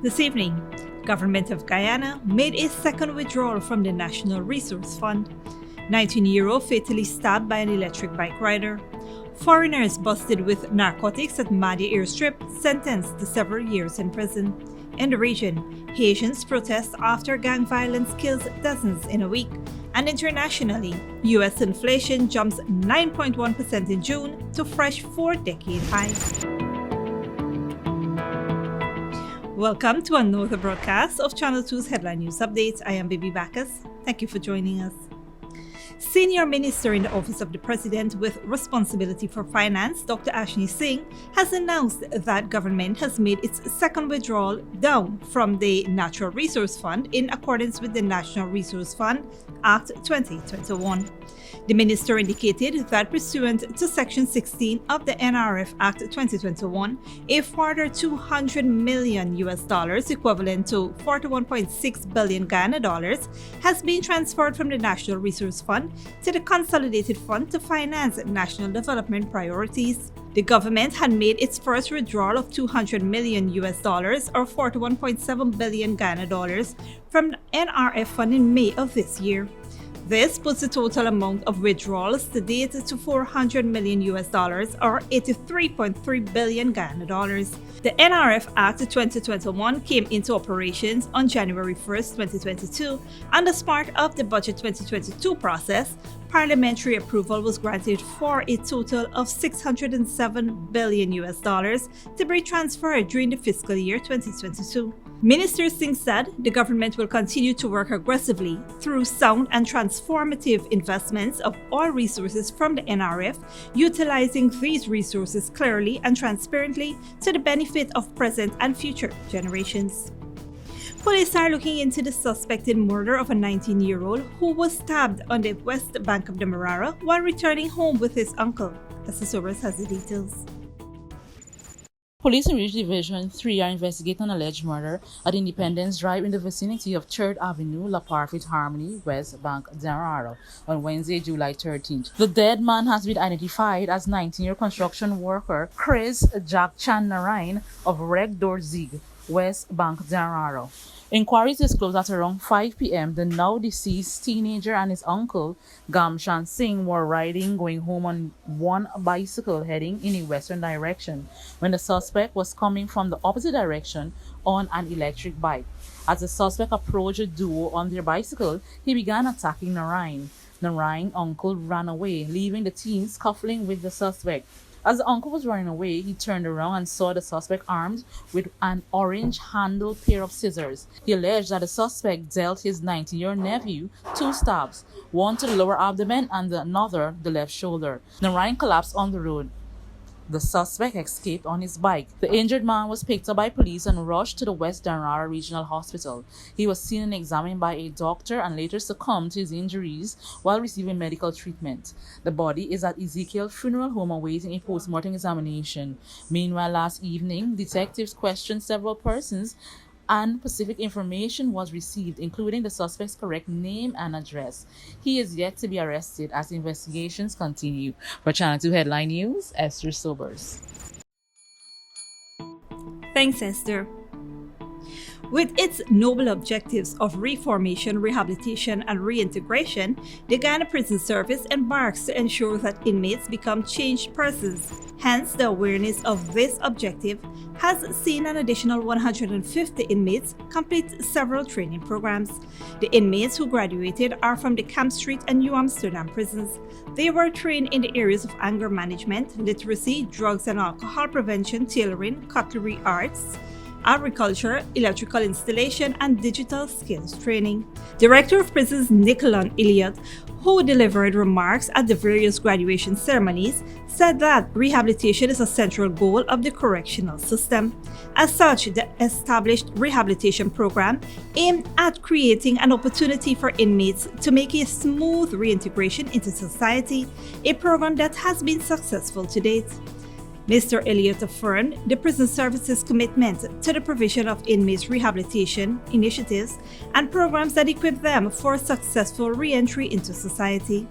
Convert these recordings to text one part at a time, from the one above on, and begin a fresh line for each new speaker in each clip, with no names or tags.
This evening, Government of Guyana made a second withdrawal from the National Resource Fund. 19-year-old fatally stabbed by an electric bike rider. Foreigners busted with narcotics at Mahdia Airstrip sentenced to several years in prison. In the region, Haitians protest after gang violence kills dozens in a week. And internationally, U.S. inflation jumps 9.1% in June to fresh 4-decade high. Welcome to another broadcast of Channel 2's Headline News Updates. I am Baby Bacchus. Thank you for joining us. Senior Minister in the Office of the President with responsibility for finance, Dr. Ashni Singh, has announced that government has made its second withdrawal down from the Natural Resource Fund in accordance with the National Resource Fund Act 2021. The minister indicated that pursuant to Section 16 of the NRF Act 2021, a further $200 million equivalent to 41.6 billion Ghana dollars has been transferred from the National Resource Fund to the Consolidated Fund to finance national development priorities. The government had made its first withdrawal of $200 million or 41.7 billion Ghana dollars from the NRF fund in May of this year. This puts the total amount of withdrawals to date to $400 million or 83.3 billion Ghana dollars. The NRF Act 2021 came into operations on January 1st, 2022, and as part of the Budget 2022 process, parliamentary approval was granted for a total of $607 billion to be transferred during the fiscal year 2022. Minister Singh said the government will continue to work aggressively through sound and transformative investments of all resources from the NRF, utilizing these resources clearly and transparently to the benefit of present and future generations. Police are looking into the suspected murder of a 19-year-old who was stabbed on the west bank of the Mourant while returning home with his uncle. Esther Sobers has the details.
Police in Ridge Division 3 are investigating an alleged murder at Independence Drive in the vicinity of 3rd Avenue, La Parfait Harmony, West Bank, Denraro, on Wednesday, July 13th. The dead man has been identified as 19-year construction worker Chris Jack Chan Narain of Reg Dorzig, West Bank, Denraro. Inquiries disclosed that around 5 p.m., the now deceased teenager and his uncle, Gamshan Singh, were going home on one bicycle heading in a western direction when the suspect was coming from the opposite direction on an electric bike. As the suspect approached the duo on their bicycle, he began attacking Narain. Narain's uncle ran away, leaving the teens scuffling with the suspect. As the uncle was running away, he turned around and saw the suspect armed with an orange-handled pair of scissors. He alleged that the suspect dealt his 19-year-old nephew 2 stabs, one to the lower abdomen and another the left shoulder. Narain collapsed on the road. The suspect escaped on his bike. The injured man was picked up by police and rushed to the West Denraro Regional Hospital. He was seen and examined by a doctor and later succumbed to his injuries while receiving medical treatment. The body is at Ezekiel Funeral Home awaiting a post-mortem examination. Meanwhile, last evening, detectives questioned several persons and specific information was received, including the suspect's correct name and address. He is yet to be arrested as investigations continue. For Channel 2 Headline News, Esther Sobers.
Thanks, Esther. With its noble objectives of reformation, rehabilitation, and reintegration, the Ghana Prison Service embarks to ensure that inmates become changed persons. Hence, the awareness of this objective has seen an additional 150 inmates complete several training programs. The inmates who graduated are from the Camp Street and New Amsterdam prisons. They were trained in the areas of anger management, literacy, drugs and alcohol prevention, tailoring, cutlery arts, agriculture, electrical installation, and digital skills training. Director of Prisons Nicolon Elliott, who delivered remarks at the various graduation ceremonies, said that rehabilitation is a central goal of the correctional system. As such, the established rehabilitation program aimed at creating an opportunity for inmates to make a smooth reintegration into society, a program that has been successful to date. Mr. Elliott affirmed the prison service's commitment to the provision of inmates' rehabilitation initiatives and programs that equip them for successful re-entry into society.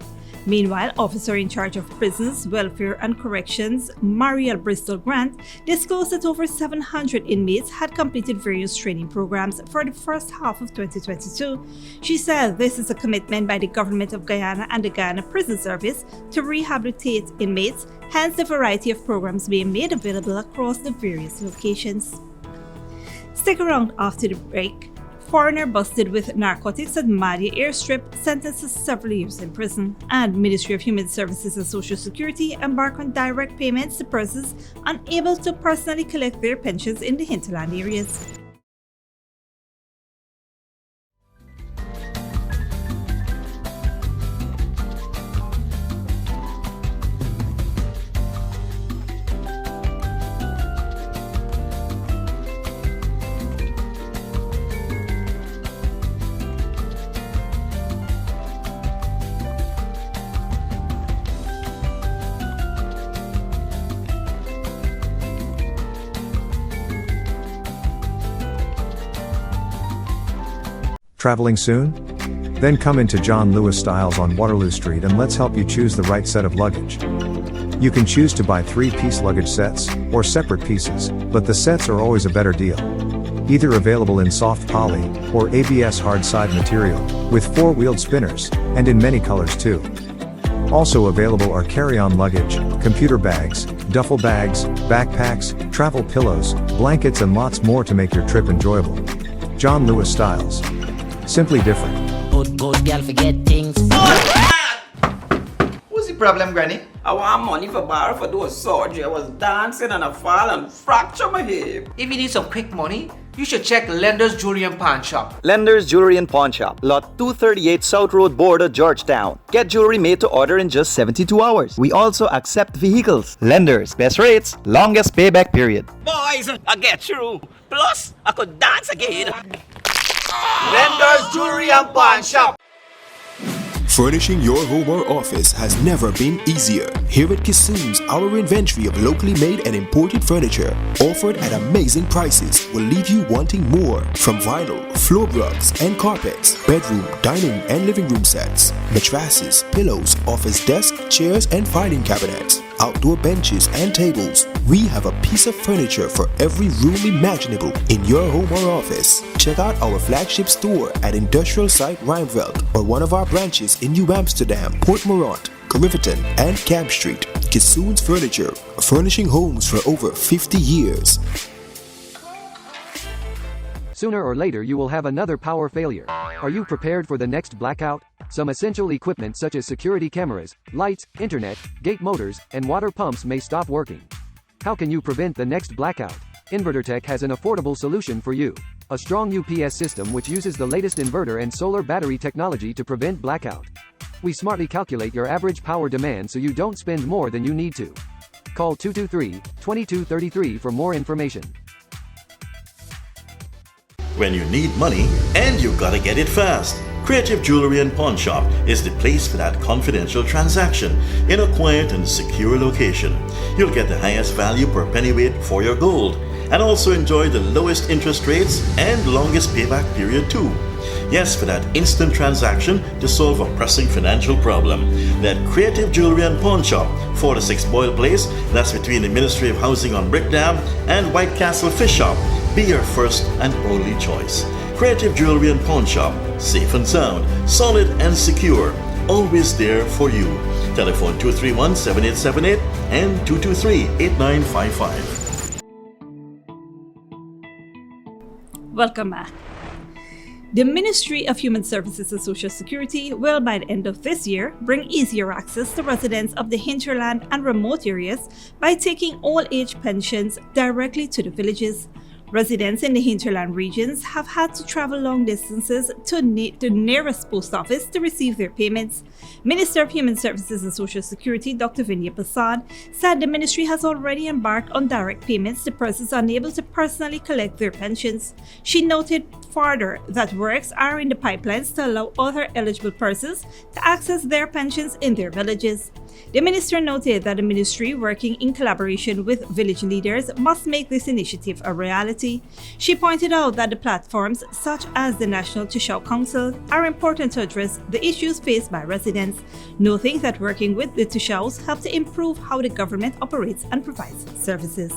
Meanwhile, officer in charge of prisons, welfare and corrections, Mariel Bristol Grant, disclosed that over 700 inmates had completed various training programs for the first half of 2022. She said this is a commitment by the Government of Guyana and the Guyana Prison Service to rehabilitate inmates, hence the variety of programs being made available across the various locations. Stick around after the break. Foreigner busted with narcotics at Mahdia Airstrip sentenced to several years in prison. And Ministry of Human Services and Social Security embark on direct payments to persons unable to personally collect their pensions in the hinterland areas.
Traveling soon? Then come into John Lewis Styles on Waterloo Street and let's help you choose the right set of luggage. You can choose to buy 3-piece luggage sets, or separate pieces, but the sets are always a better deal. Either available in soft poly, or ABS hard side material, with 4-wheeled spinners, and in many colors too. Also available are carry-on luggage, computer bags, duffel bags, backpacks, travel pillows, blankets and lots more to make your trip enjoyable. John Lewis Styles. Simply different.
Good girl forget things.
What's the problem, Granny?
I want money for borrow for do a surgery. I was dancing and I fall and fracture my hip.
If you need some quick money, you should check Lender's Jewelry and Pawn Shop.
Lender's Jewelry and Pawn Shop, Lot 238 South Road Border, Georgetown. Get jewelry made to order in just 72 hours. We also accept vehicles. Lender's, best rates, longest payback period.
Boys, I get through. Plus, I could dance again.
Lender's Jewelry and Pawn Shop.
Furnishing your home or office has never been easier. Here at Kissoon's, our inventory of locally made and imported furniture, offered at amazing prices, will leave you wanting more. From vinyl, floor rugs and carpets, bedroom, dining and living room sets, mattresses, pillows, office desk, chairs and filing cabinets, outdoor benches and tables. We have a piece of furniture for every room imaginable in your home or office. Check out our flagship store at Industrial Site Ruimveldt or one of our branches in New Amsterdam, Port Mourant, Riverton and Camp Street. Kissoon's Furniture, furnishing homes for over 50 years.
Sooner or later you will have another power failure. Are you prepared for the next blackout? Some essential equipment such as security cameras, lights, internet, gate motors, and water pumps may stop working. How can you prevent the next blackout? InverterTech has an affordable solution for you. A strong UPS system which uses the latest inverter and solar battery technology to prevent blackout. We smartly calculate your average power demand so you don't spend more than you need to. Call 223-2233 for more information.
When you need money and you gotta get it fast, Creative Jewelry and Pawn Shop is the place for that confidential transaction in a quiet and secure location. You'll get the highest value per pennyweight for your gold and also enjoy the lowest interest rates and longest payback period too. Yes, for that instant transaction to solve a pressing financial problem. That Creative Jewelry and Pawn Shop, 46 Boyle Place, that's between the Ministry of Housing on Brickdam and White Castle Fish Shop. Be your first and only choice. Creative Jewelry and Pawn Shop, safe and sound, solid and secure, always there for you. Telephone 231-7878 and 223-8955.
Welcome back. The Ministry of Human Services and Social Security will, by the end of this year, bring easier access to residents of the hinterland and remote areas by taking all-age pensions directly to the villages. Residents in the hinterland regions have had to travel long distances to the nearest post office to receive their payments. Minister of Human Services and Social Security Dr. Vinaya Prasad said the ministry has already embarked on direct payments to persons unable to personally collect their pensions. She noted further that works are in the pipelines to allow other eligible persons to access their pensions in their villages. The minister noted that the ministry, working in collaboration with village leaders, must make this initiative a reality. She pointed out that the platforms, such as the National Tushaw Council, are important to address the issues faced by residents, noting that working with the Tushaws helps to improve how the government operates and provides services.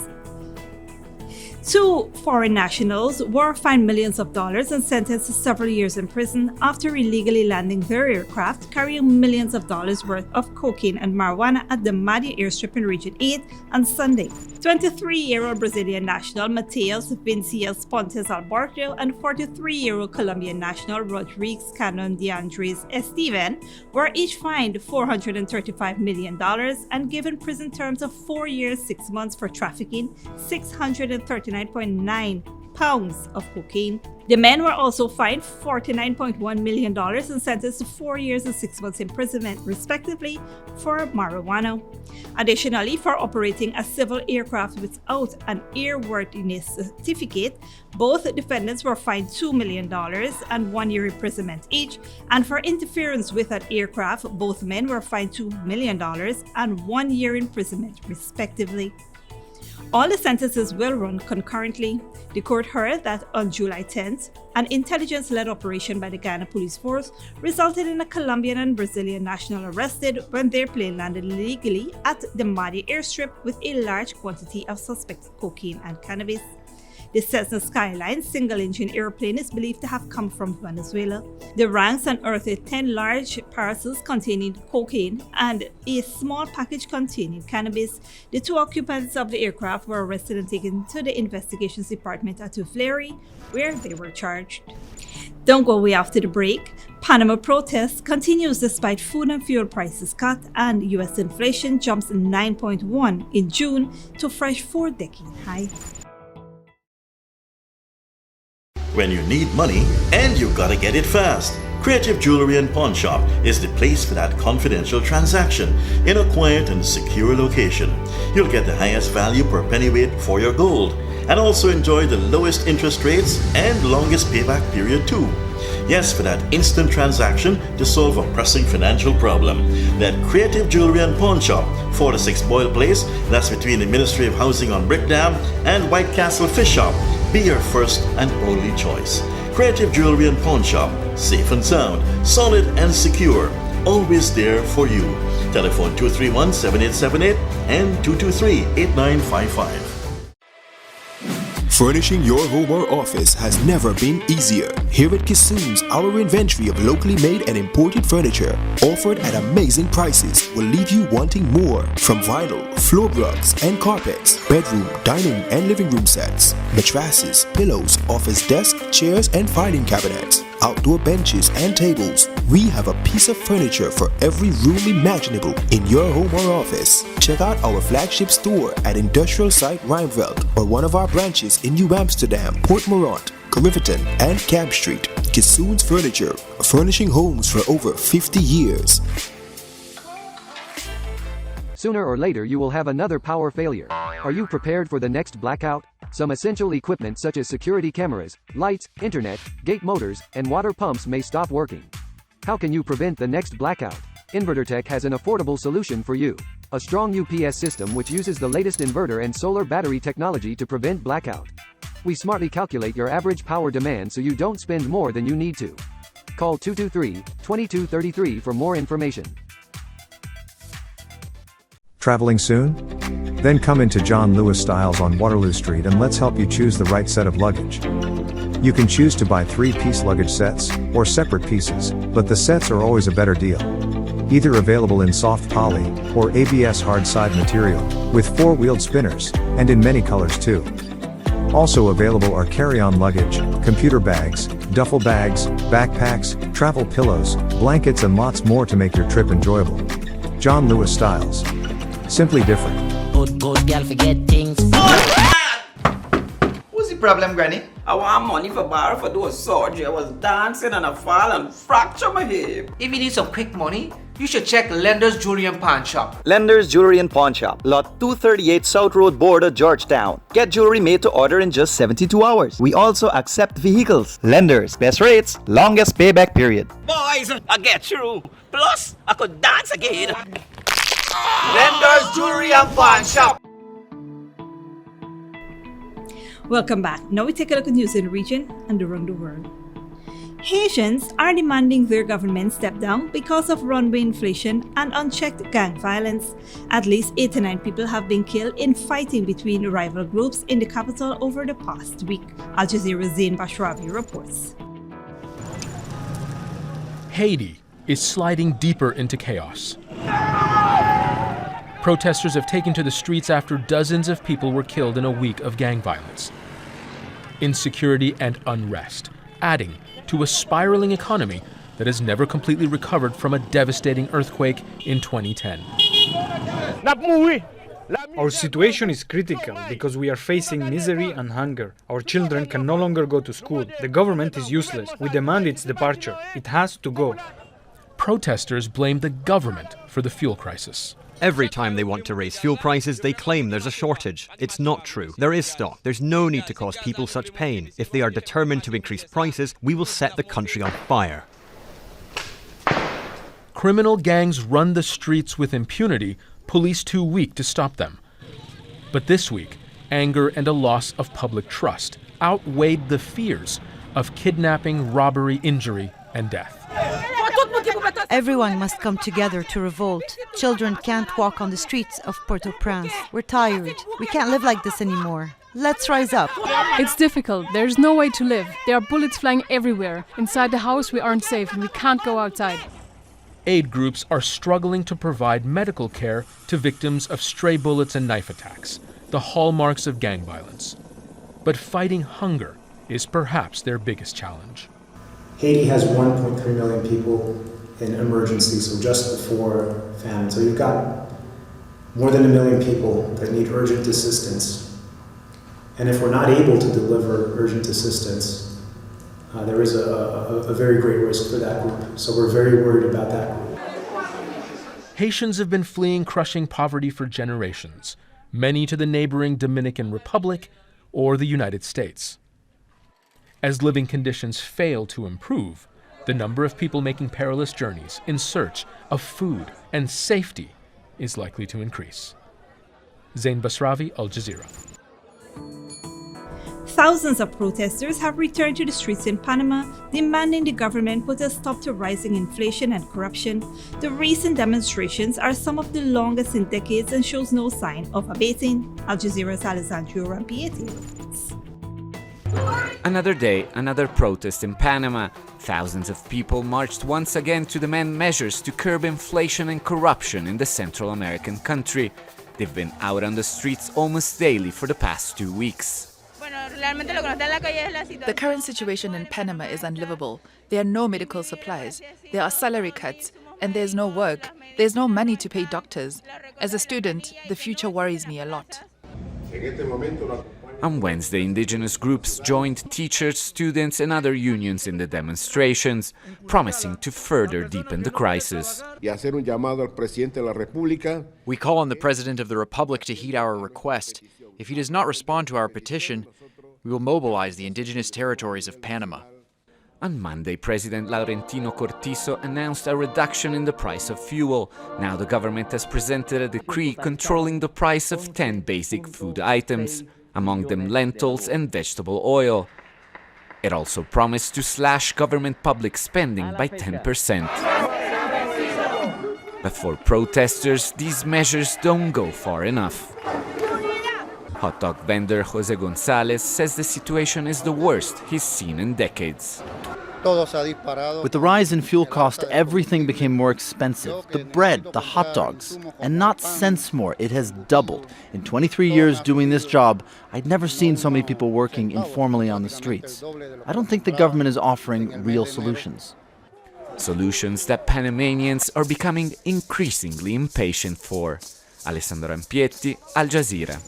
2 foreign nationals were fined millions of dollars and sentenced to several years in prison after illegally landing their aircraft carrying millions of dollars worth of cocaine and marijuana at the Mahdia Airstrip in Region 8 on Sunday. 23-year-old Brazilian national Mateus Vinícius Pontes Alberto and 43-year-old Colombian national Rodrigues Canon de Andres Estevan were each fined $435 million and given prison terms of 4 years, 6 months for trafficking 639.9 pounds of cocaine. The men were also fined $49.1 million and sentenced to 4 years and 6 months imprisonment, respectively, for marijuana. Additionally, for operating a civil aircraft without an airworthiness certificate, both defendants were fined $2 million and 1 year imprisonment each, and for interference with an aircraft, both men were fined $2 million and 1 year imprisonment, respectively. All the sentences will run concurrently. The court heard that on July 10th, an intelligence-led operation by the Guyana Police Force resulted in a Colombian and Brazilian national arrested when their plane landed illegally at the Mahdia Airstrip with a large quantity of suspected cocaine and cannabis. The Cessna Skyline single-engine airplane is believed to have come from Venezuela. The ranks unearthed 10 large parcels containing cocaine and a small package containing cannabis. The 2 occupants of the aircraft were arrested and taken to the investigations department at Ruimveldt, where they were charged. Don't go away after the break. Panama protests continues despite food and fuel prices cut, and U.S. inflation jumps 9.1 in June to fresh 4-decade high.
When you need money and you gotta get it fast, Creative Jewelry and Pawn Shop is the place for that confidential transaction in a quiet and secure location. You'll get the highest value per pennyweight for your gold and also enjoy the lowest interest rates and longest payback period too. Yes, for that instant transaction to solve a pressing financial problem. That Creative Jewelry and Pawn Shop, 4-6 Boyle Place, that's between the Ministry of Housing on Brickdam and White Castle Fish Shop, be your first and only choice. Creative Jewelry and Pawn Shop, safe and sound, solid and secure, always there for you. Telephone 231-7878 and 223-8955.
Furnishing your home or office has never been easier. Here at Kissoon's, our inventory of locally made and imported furniture, offered at amazing prices, will leave you wanting more. From vinyl, floor rugs and carpets, bedroom, dining and living room sets, mattresses, pillows, office desk, chairs and filing cabinets, outdoor benches and tables. We have a piece of furniture for every room imaginable in your home or office. Check out our flagship store at Industrial Site Ruimveldt or one of our branches in New Amsterdam, Port Mourant, Riverton and Camp Street. Kissoon's Furniture, furnishing homes for over 50 years.
Sooner or later you will have another power failure. Are you prepared for the next blackout? Some essential equipment such as security cameras, lights, internet, gate motors, and water pumps may stop working. How can you prevent the next blackout? InverterTech has an affordable solution for you. A strong UPS system which uses the latest inverter and solar battery technology to prevent blackout. We smartly calculate your average power demand so you don't spend more than you need to. Call 223-2233 for more information.
Traveling soon? Then come into John Lewis Styles on Waterloo Street and let's help you choose the right set of luggage. You can choose to buy 3-piece luggage sets or separate pieces, but the sets are always a better deal. Either available in soft poly or ABS hard side material with 4-wheeled spinners and in many colors too. Also available are carry-on luggage, computer bags, duffel bags, backpacks, travel pillows, blankets and lots more to make your trip enjoyable. John Lewis Styles. Simply different.
Good girl forget things.
What's the problem, Granny? I want money for borrow for do a surgery. I was dancing and I fall and fracture my hip.
If you need some quick money, you should check Lender's Jewelry and Pawn Shop.
Lender's Jewelry and Pawn Shop, Lot 238 South Road Border, Georgetown. Get jewelry made to order in just 72 hours. We also accept vehicles. Lenders, best rates, longest payback period.
Boys, I get through. Plus, I could dance again.
Lender's Jewelry and Pawn Shop.
Welcome back. Now we take a look at news in the region and around the world. Haitians are demanding their government step down because of runaway inflation and unchecked gang violence. At least 89 people have been killed in fighting between rival groups in the capital over the past week. Al Jazeera's Zain Bashravi reports.
Haiti is sliding deeper into chaos. Protesters have taken to the streets after dozens of people were killed in a week of gang violence. Insecurity and unrest, adding to a spiraling economy that has never completely recovered from a devastating earthquake in 2010.
Our situation is critical because we are facing misery and hunger. Our children can no longer go to school. The government is useless. We demand its departure. It has to go.
Protesters blame the government for the fuel crisis.
Every time they want to raise fuel prices, they claim there's a shortage. It's not true. There is stock. There's no need to cause people such pain. If they are determined to increase prices, we will set the country on fire.
Criminal gangs run the streets with impunity, police too weak to stop them. But this week, anger and a loss of public trust outweighed the fears of kidnapping, robbery, injury, and death.
Everyone must come together to revolt. Children can't walk on the streets of Port-au-Prince. We're tired. We can't live like this anymore. Let's rise up.
It's difficult. There's no way to live. There are bullets flying everywhere. Inside the house we aren't safe and we can't go outside.
Aid groups are struggling to provide medical care to victims of stray bullets and knife attacks, the hallmarks of gang violence. But fighting hunger is perhaps their biggest challenge.
Haiti has 1.3 million people in emergency, so just before famine. So you've got more than 1 million people that need urgent assistance. And if we're not able to deliver urgent assistance, there is a very great risk for that group. So we're very worried about that group.
Haitians have been fleeing crushing poverty for generations, many to the neighboring Dominican Republic or the United States. As living conditions fail to improve, the number of people making perilous journeys in search of food and safety is likely to increase. Zain Basravi, Al Jazeera.
Thousands of protesters have returned to the streets in Panama, demanding the government put a stop to rising inflation and corruption. The recent demonstrations are some of the longest in decades and shows no sign of abating. Al Jazeera's Alessandro Rampieti reports.
Another day, another protest in Panama. Thousands of people marched once again to demand measures to curb inflation and corruption in the Central American country. They've been out on the streets almost daily for the past 2 weeks.
The current situation in Panama is unlivable. There are no medical supplies, there are salary cuts, and there's no work. There's no money to pay doctors. As a student, the future worries me a lot.
On Wednesday, indigenous groups joined teachers, students, and other unions in the demonstrations, promising to further deepen the crisis.
We call on the President of the Republic to heed our request. If he does not respond to our petition, we will mobilize the indigenous territories of Panama.
On Monday, President Laurentino Cortizo announced a reduction in the price of fuel. Now the government has presented a decree controlling the price of 10 basic food items, among them lentils and vegetable oil. It also promised to slash government public spending by 10%. But for protesters, these measures don't go far enough. Hot dog vendor Jose Gonzalez says the situation is the worst he's seen in decades.
With the rise in fuel cost, everything became more expensive. The bread, the hot dogs, and not cents more. It has doubled. In 23 years doing this job, I'd never seen so many people working informally on the streets. I don't think the government is offering real solutions.
Solutions that Panamanians are becoming increasingly impatient for. Alessandro Rampieti, Al Jazeera.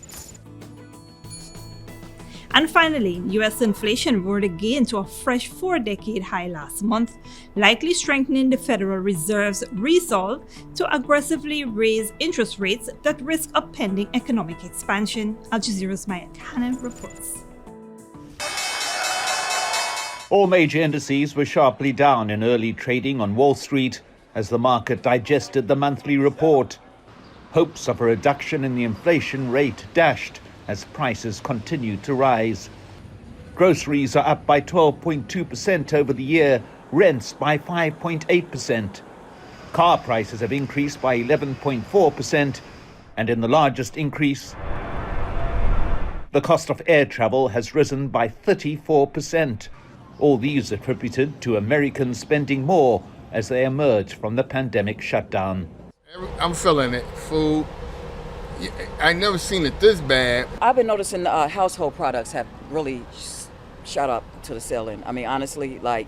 And finally, U.S. inflation roared again to a fresh 4-decade high last month, likely strengthening the Federal Reserve's resolve to aggressively raise interest rates that risk a pending economic expansion. Al Jazeera's Maya Khanna reports.
All major indices were sharply down in early trading on Wall Street as the market digested the monthly report. Hopes of a reduction in the inflation rate dashed as prices continue to rise. Groceries are up by 12.2% over the year, rents by 5.8%. Car prices have increased by 11.4%, and in the largest increase, the cost of air travel has risen by 34%. All these attributed to Americans spending more as they emerge from the pandemic shutdown.
I'm feeling it. Food. I never seen it this bad.
I've been noticing household products have really shot up to the ceiling. I mean, honestly, like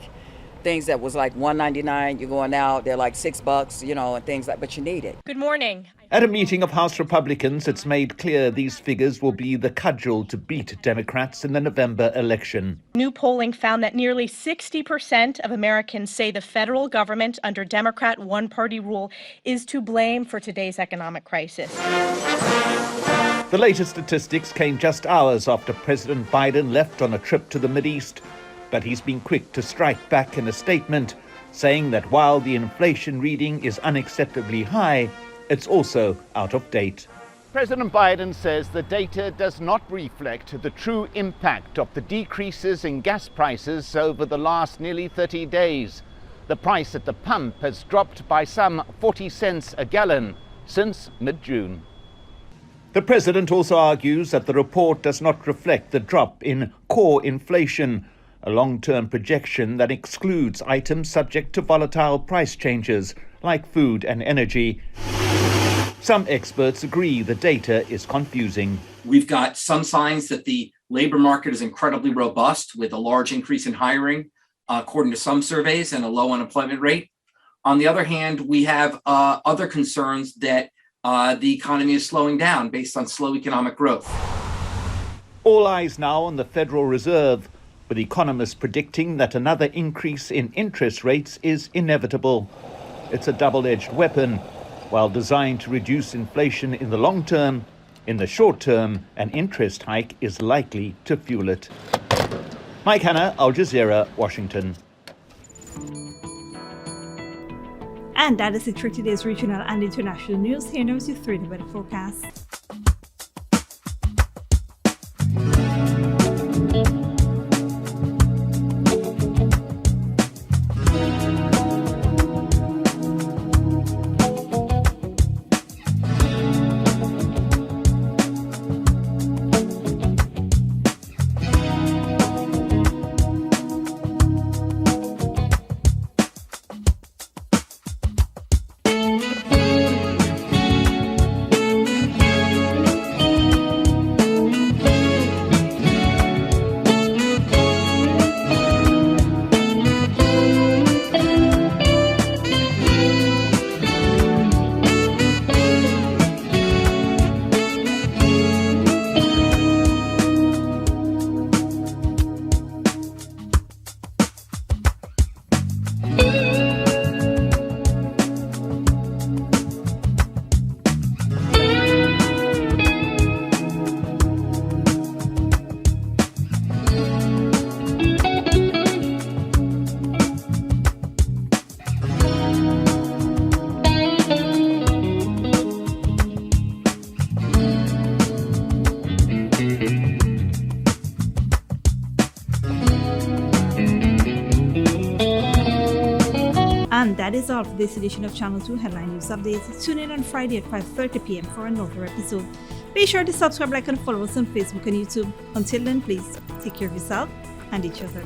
things that was like $1.99, you're going out, they're like $6, and things like, but you need it.
Good morning.
At a meeting of House Republicans, it's made clear these figures will be the cudgel to beat Democrats in the November election.
New polling found that nearly 60% of Americans say the federal government under Democrat one-party rule is to blame for today's economic crisis.
The latest statistics came just hours after President Biden left on a trip to the Mideast, but he's been quick to strike back in a statement, saying that while the inflation reading is unacceptably high, it's also out of date.
President Biden says the data does not reflect the true impact of the decreases in gas prices over the last nearly 30 days. The price at the pump has dropped by some 40 cents a gallon since mid-June.
The president also argues that the report does not reflect the drop in core inflation, a long-term projection that excludes items subject to volatile price changes like food and energy. Some experts agree the data is confusing.
We've got some signs that the labor market is incredibly robust with a large increase in hiring, according to some surveys, and a low unemployment rate. On the other hand, we have other concerns that the economy is slowing down based on slow economic growth.
All eyes now on the Federal Reserve, with economists predicting that another increase in interest rates is inevitable. It's a double-edged weapon. While designed to reduce inflation in the long term, in the short term, an interest hike is likely to fuel it. Mike Hanna, Al Jazeera, Washington.
And that is it for today's regional and international news. Here now is your 3-day weather forecast. And that is all for this edition of Channel 2 Headline News Updates. Tune in on Friday at 5:30 p.m. for another episode. Be sure to subscribe, like, and follow us on Facebook and YouTube. Until then, please take care of yourself and each other.